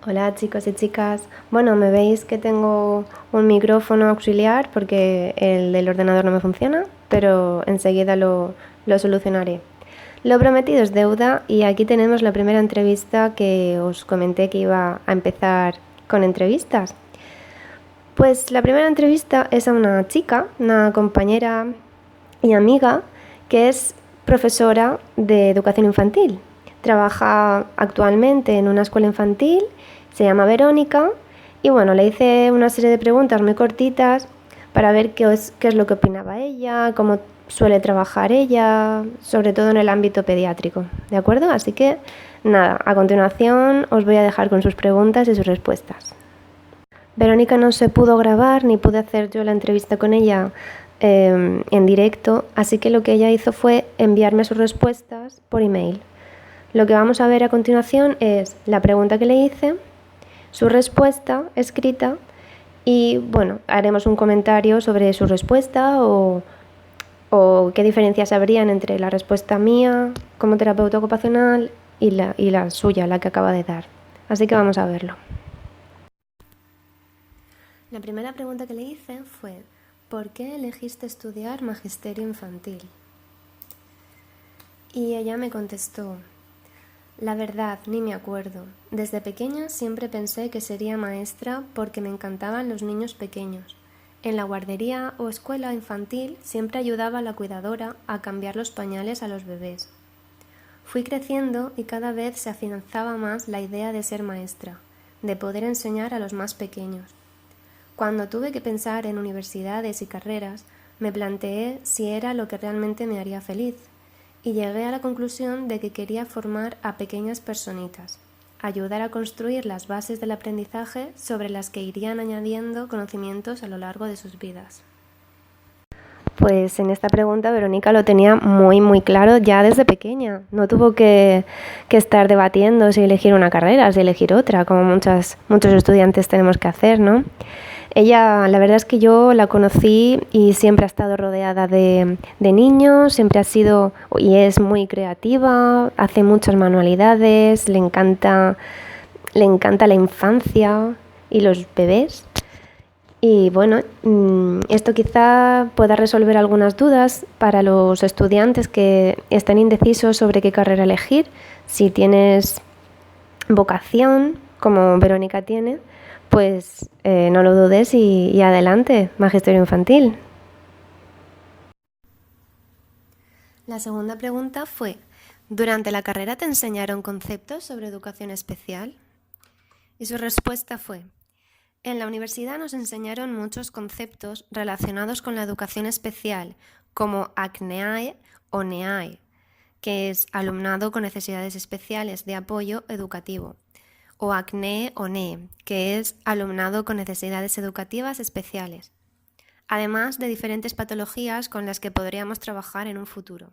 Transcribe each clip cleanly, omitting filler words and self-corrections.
Hola chicos y chicas. Bueno, me veis que tengo un micrófono auxiliar porque el del ordenador no me funciona, pero enseguida lo solucionaré. Lo prometido es deuda y aquí tenemos la primera entrevista que os comenté que iba a empezar con entrevistas. Pues la primera entrevista es a una chica, una compañera y amiga que es profesora de educación infantil. Trabaja actualmente en una escuela infantil, se llama Verónica y bueno, le hice una serie de preguntas muy cortitas para ver qué es lo que opinaba ella, cómo suele trabajar ella, sobre todo en el ámbito pediátrico, ¿de acuerdo? Así que nada, a continuación os voy a dejar con sus preguntas y sus respuestas. Verónica no se pudo grabar ni pude hacer yo la entrevista con ella en directo, así que lo que ella hizo fue enviarme sus respuestas por email. Lo que vamos a ver a continuación es la pregunta que le hice, su respuesta escrita y bueno, haremos un comentario sobre su respuesta o qué diferencias habrían entre la respuesta mía como terapeuta ocupacional y la suya, la que acaba de dar. Así que vamos a verlo. La primera pregunta que le hice fue: ¿por qué elegiste estudiar magisterio infantil? Y ella me contestó: la verdad, ni me acuerdo. Desde pequeña siempre pensé que sería maestra porque me encantaban los niños pequeños. En la guardería o escuela infantil siempre ayudaba a la cuidadora a cambiar los pañales a los bebés. Fui creciendo y cada vez se afianzaba más la idea de ser maestra, de poder enseñar a los más pequeños. Cuando tuve que pensar en universidades y carreras, me planteé si era lo que realmente me haría feliz y llegué a la conclusión de que quería formar a pequeñas personitas, ayudar a construir las bases del aprendizaje sobre las que irían añadiendo conocimientos a lo largo de sus vidas. Pues en esta pregunta Verónica lo tenía muy claro ya desde pequeña. No tuvo que estar debatiendo si elegir una carrera, si elegir otra, como muchos estudiantes tenemos que hacer, ¿no? Ella, la verdad es que yo la conocí y siempre ha estado rodeada de niños, siempre ha sido y es muy creativa, hace muchas manualidades, le encanta la infancia y los bebés. Y bueno, esto quizá pueda resolver algunas dudas para los estudiantes que están indecisos sobre qué carrera elegir. Si tienes vocación, como Verónica tiene, pues no lo dudes y adelante, magisterio infantil. La segunda pregunta fue: ¿durante la carrera te enseñaron conceptos sobre educación especial? Y su respuesta fue: en la universidad nos enseñaron muchos conceptos relacionados con la educación especial, como ACNEAE o NEAE, que es alumnado con necesidades especiales de apoyo educativo, o ACNE o NE, que es alumnado con necesidades educativas especiales, además de diferentes patologías con las que podríamos trabajar en un futuro.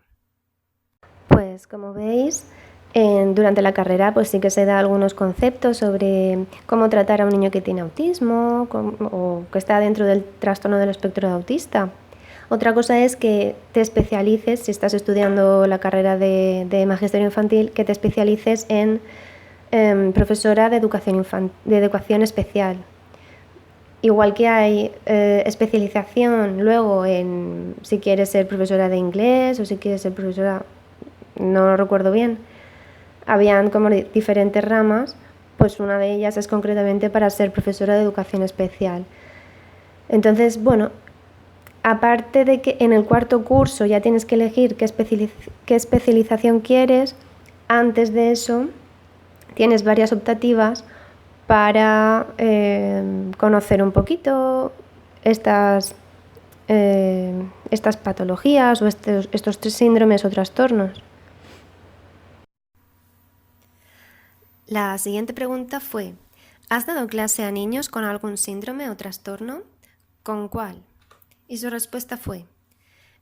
Pues como veis, durante la carrera pues sí que se da algunos conceptos sobre cómo tratar a un niño que tiene autismo o que está dentro del trastorno del espectro de autista. Otra cosa es que te especialices, si estás estudiando la carrera de magisterio infantil, que te especialices en profesora de educación especial. Igual que hay especialización luego en si quieres ser profesora de inglés o si quieres ser profesora, no lo recuerdo bien, habían como diferentes ramas, pues una de ellas es concretamente para ser profesora de educación especial. Entonces, bueno, aparte de que en el cuarto curso ya tienes que elegir qué especialización quieres, antes de eso tienes varias optativas para conocer un poquito estas patologías o estos tres síndromes o trastornos. La siguiente pregunta fue: ¿has dado clase a niños con algún síndrome o trastorno? ¿Con cuál? Y su respuesta fue: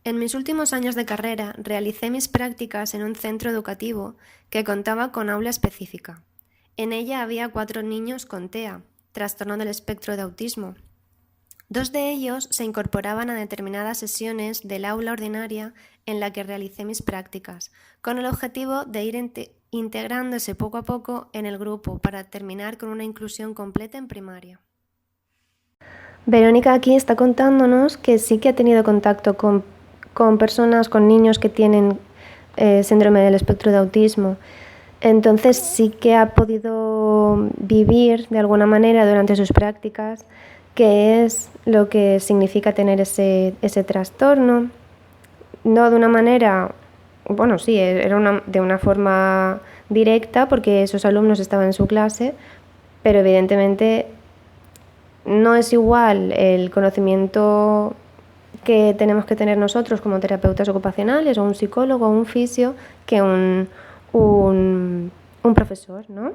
en mis últimos años de carrera realicé mis prácticas en un centro educativo que contaba con aula específica. En ella había 4 niños con TEA, trastorno del espectro de autismo. 2 de ellos se incorporaban a determinadas sesiones del aula ordinaria en la que realicé mis prácticas, con el objetivo de ir integrándose poco a poco en el grupo para terminar con una inclusión completa en primaria. Verónica aquí está contándonos que sí que ha tenido contacto con personas, con niños que tienen síndrome del espectro de autismo. Entonces sí que ha podido vivir de alguna manera durante sus prácticas qué es lo que significa tener ese trastorno. No de una manera, bueno, sí, era de una forma directa porque esos alumnos estaban en su clase, pero evidentemente no es igual el conocimiento que tenemos que tener nosotros como terapeutas ocupacionales o un psicólogo o un fisio que un profesor, ¿no?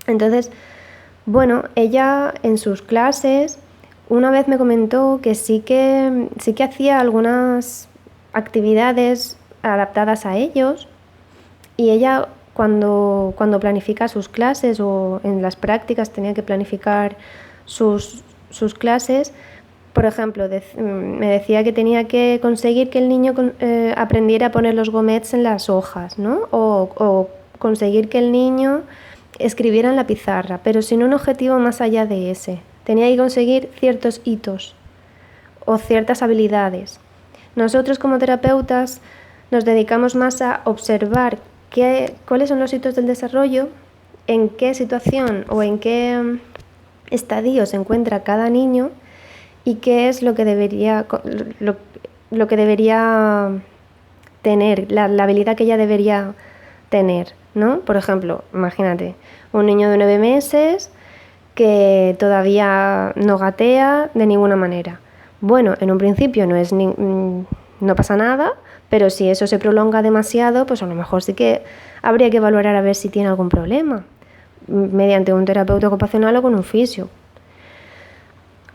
Entonces, bueno, ella en sus clases una vez me comentó que sí que hacía algunas actividades adaptadas a ellos, y ella cuando planifica sus clases o en las prácticas tenía que planificar sus clases. Por ejemplo, me decía que tenía que conseguir que el niño aprendiera a poner los gomets en las hojas, ¿no? O conseguir que el niño escribiera en la pizarra, pero sin un objetivo más allá de ese. Tenía que conseguir ciertos hitos o ciertas habilidades. Nosotros como terapeutas nos dedicamos más a observar cuáles son los hitos del desarrollo, en qué situación o en qué estadio se encuentra cada niño y qué es lo que debería tener, la habilidad que ella debería tener, ¿no? Por ejemplo, imagínate, un niño de 9 meses que todavía no gatea de ninguna manera. Bueno, en un principio no pasa nada, pero si eso se prolonga demasiado, pues a lo mejor sí que habría que valorar a ver si tiene algún problema, mediante un terapeuta ocupacional o con un fisio.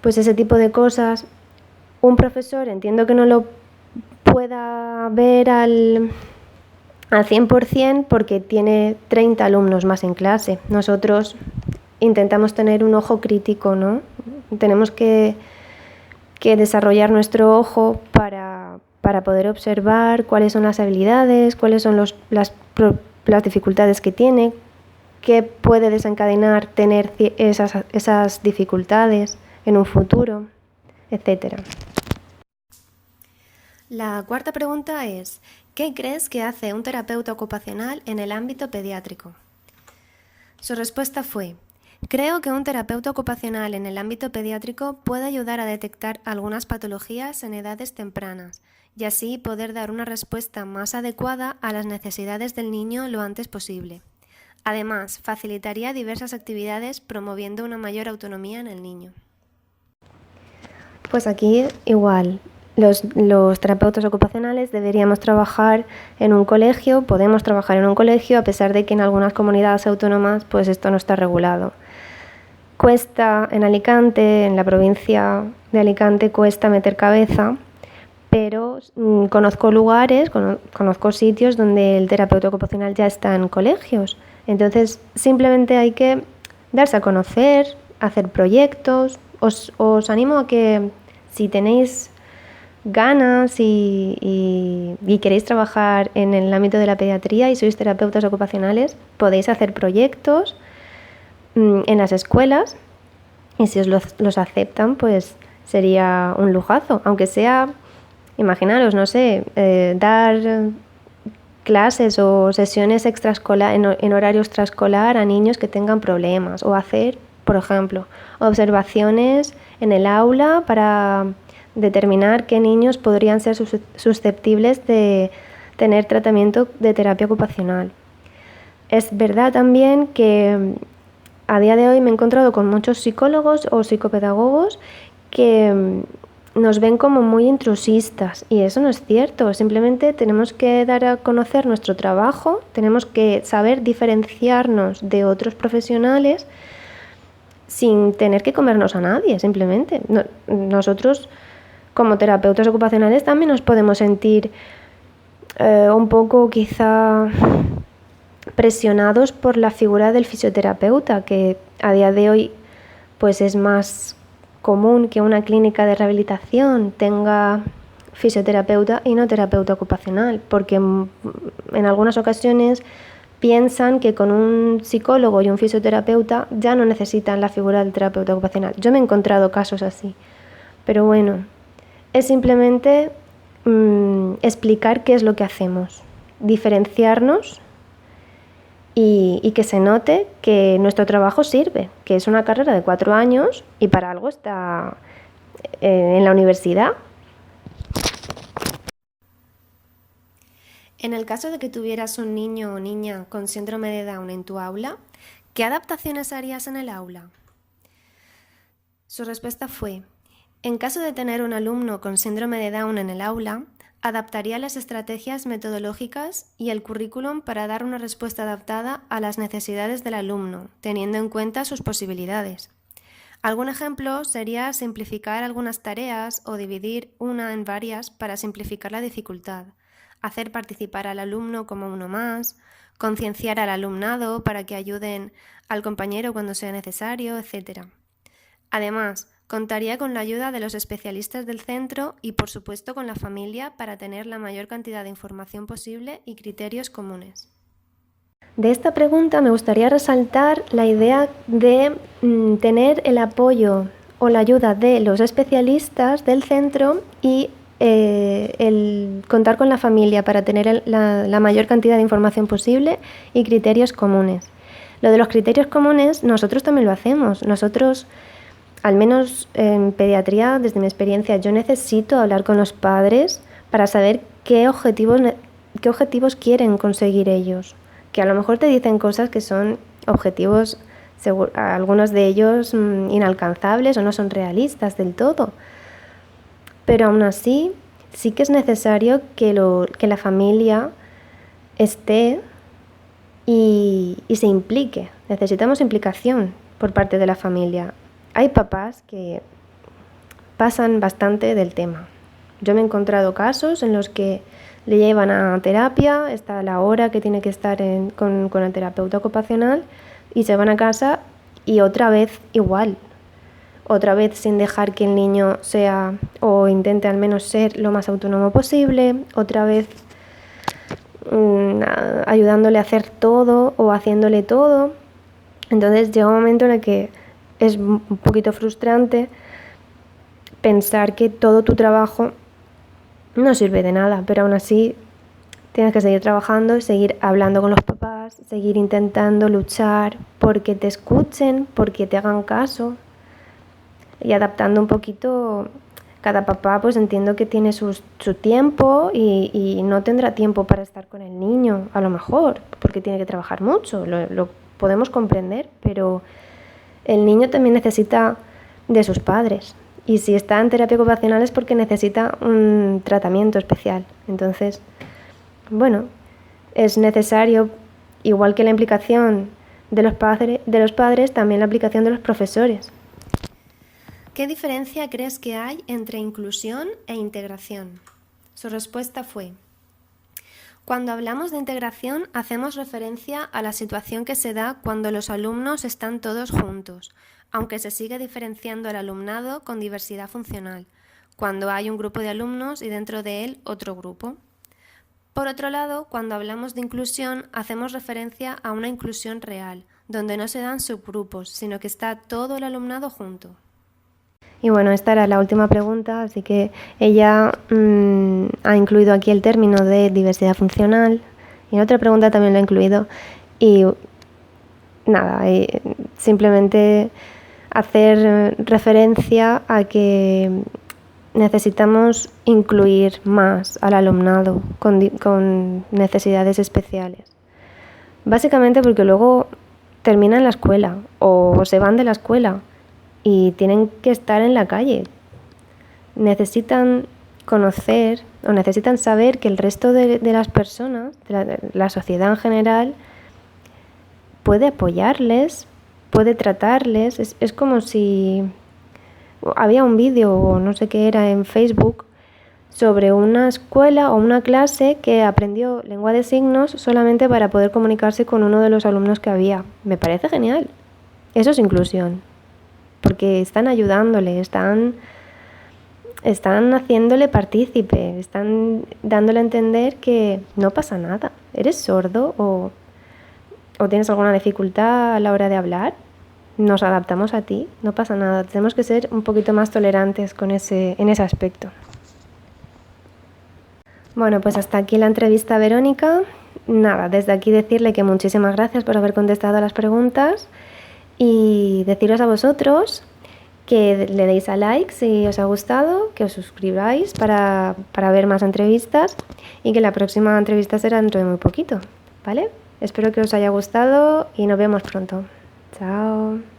Pues ese tipo de cosas, un profesor entiendo que no lo pueda ver al 100% porque tiene 30 alumnos más en clase. Nosotros intentamos tener un ojo crítico, ¿no? Tenemos que desarrollar nuestro ojo para poder observar cuáles son las habilidades, cuáles son las dificultades que tiene, qué puede desencadenar tener esas dificultades en un futuro, etc. La cuarta pregunta es: ¿qué crees que hace un terapeuta ocupacional en el ámbito pediátrico? Su respuesta fue: creo que un terapeuta ocupacional en el ámbito pediátrico puede ayudar a detectar algunas patologías en edades tempranas y así poder dar una respuesta más adecuada a las necesidades del niño lo antes posible. Además, facilitaría diversas actividades promoviendo una mayor autonomía en el niño. Pues aquí igual, los terapeutas ocupacionales deberíamos trabajar en un colegio, podemos trabajar en un colegio a pesar de que en algunas comunidades autónomas pues esto no está regulado. Cuesta en Alicante, en la provincia de Alicante cuesta meter cabeza, pero conozco lugares, conozco sitios donde el terapeuta ocupacional ya está en colegios. Entonces simplemente hay que darse a conocer, hacer proyectos. Os animo a que si tenéis ganas y queréis trabajar en el ámbito de la pediatría y sois terapeutas ocupacionales, podéis hacer proyectos en las escuelas, y si os los aceptan, pues sería un lujazo, aunque sea, imaginaros, no sé, dar clases o sesiones extraescolar en horario extraescolar a niños que tengan problemas, o hacer, por ejemplo, observaciones en el aula para determinar qué niños podrían ser susceptibles de tener tratamiento de terapia ocupacional. Es verdad también que a día de hoy me he encontrado con muchos psicólogos o psicopedagogos que nos ven como muy intrusistas, y eso no es cierto. Simplemente tenemos que dar a conocer nuestro trabajo, tenemos que saber diferenciarnos de otros profesionales sin tener que comernos a nadie, simplemente. Nosotros como terapeutas ocupacionales también nos podemos sentir un poco quizá presionados por la figura del fisioterapeuta, que a día de hoy pues es más común que una clínica de rehabilitación tenga fisioterapeuta y no terapeuta ocupacional, porque en algunas ocasiones piensan que con un psicólogo y un fisioterapeuta ya no necesitan la figura del terapeuta ocupacional. Yo me he encontrado casos así, pero bueno, es simplemente explicar qué es lo que hacemos, diferenciarnos y que se note que nuestro trabajo sirve, que es una carrera de 4 años y para algo está en la universidad. En el caso de que tuvieras un niño o niña con síndrome de Down en tu aula, ¿qué adaptaciones harías en el aula? Su respuesta fue: en caso de tener un alumno con síndrome de Down en el aula, adaptaría las estrategias metodológicas y el currículum para dar una respuesta adaptada a las necesidades del alumno, teniendo en cuenta sus posibilidades. Algún ejemplo sería simplificar algunas tareas o dividir una en varias para simplificar la dificultad, hacer participar al alumno como uno más, concienciar al alumnado para que ayuden al compañero cuando sea necesario, etc. Además, contaría con la ayuda de los especialistas del centro y, por supuesto, con la familia para tener la mayor cantidad de información posible y criterios comunes. De esta pregunta me gustaría resaltar la idea de tener el apoyo o la ayuda de los especialistas del centro y el contar con la familia para tener la mayor cantidad de información posible y criterios comunes. Lo de los criterios comunes nosotros también lo hacemos. Nosotros, al menos en pediatría, desde mi experiencia, yo necesito hablar con los padres para saber qué objetivos quieren conseguir ellos. Que a lo mejor te dicen cosas que son objetivos, algunos de ellos inalcanzables o no son realistas del todo. Pero aún así, sí que es necesario que la familia esté y se implique. Necesitamos implicación por parte de la familia. Hay papás que pasan bastante del tema. Yo me he encontrado casos en los que le llevan a terapia, está la hora que tiene que estar con el terapeuta ocupacional y se van a casa y otra vez igual. Otra vez sin dejar que el niño sea o intente al menos ser lo más autónomo posible. Otra vez ayudándole a hacer todo o haciéndole todo. Entonces llega un momento en el que es un poquito frustrante pensar que todo tu trabajo no sirve de nada, pero aún así tienes que seguir trabajando, seguir hablando con los papás, seguir intentando luchar porque te escuchen, porque te hagan caso y adaptando un poquito. Cada papá pues entiendo que tiene su tiempo y no tendrá tiempo para estar con el niño, a lo mejor, porque tiene que trabajar mucho, lo podemos comprender, pero el niño también necesita de sus padres. Y si está en terapia ocupacional es porque necesita un tratamiento especial. Entonces, bueno, es necesario, igual que la implicación de los padres, también la implicación de los profesores. ¿Qué diferencia crees que hay entre inclusión e integración? Su respuesta fue: cuando hablamos de integración hacemos referencia a la situación que se da cuando los alumnos están todos juntos, aunque se sigue diferenciando al alumnado con diversidad funcional, cuando hay un grupo de alumnos y dentro de él otro grupo. Por otro lado, cuando hablamos de inclusión hacemos referencia a una inclusión real, donde no se dan subgrupos, sino que está todo el alumnado junto. Y bueno, esta era la última pregunta, así que ella ha incluido aquí el término de diversidad funcional y en otra pregunta también lo ha incluido. Y nada, simplemente hacer referencia a que necesitamos incluir más al alumnado con necesidades especiales. Básicamente porque luego terminan la escuela o se van de la escuela y tienen que estar en la calle. Necesitan conocer o necesitan saber que el resto de las personas, de la sociedad en general, puede apoyarles, puede tratarles. Es como si había un vídeo o no sé qué era en Facebook sobre una escuela o una clase que aprendió lengua de signos solamente para poder comunicarse con uno de los alumnos que había. Me parece genial. Eso es inclusión. Porque están ayudándole, están haciéndole partícipe, están dándole a entender que no pasa nada. ¿Eres sordo o o tienes alguna dificultad a la hora de hablar, nos adaptamos a ti, no pasa nada. Tenemos que ser un poquito más tolerantes en ese aspecto. Bueno, pues hasta aquí la entrevista a Verónica. Nada, desde aquí decirle que muchísimas gracias por haber contestado a las preguntas y deciros a vosotros que le deis a like si os ha gustado, que os suscribáis para ver más entrevistas y que la próxima entrevista será dentro de muy poquito, ¿vale? Espero que os haya gustado y nos vemos pronto. Chao.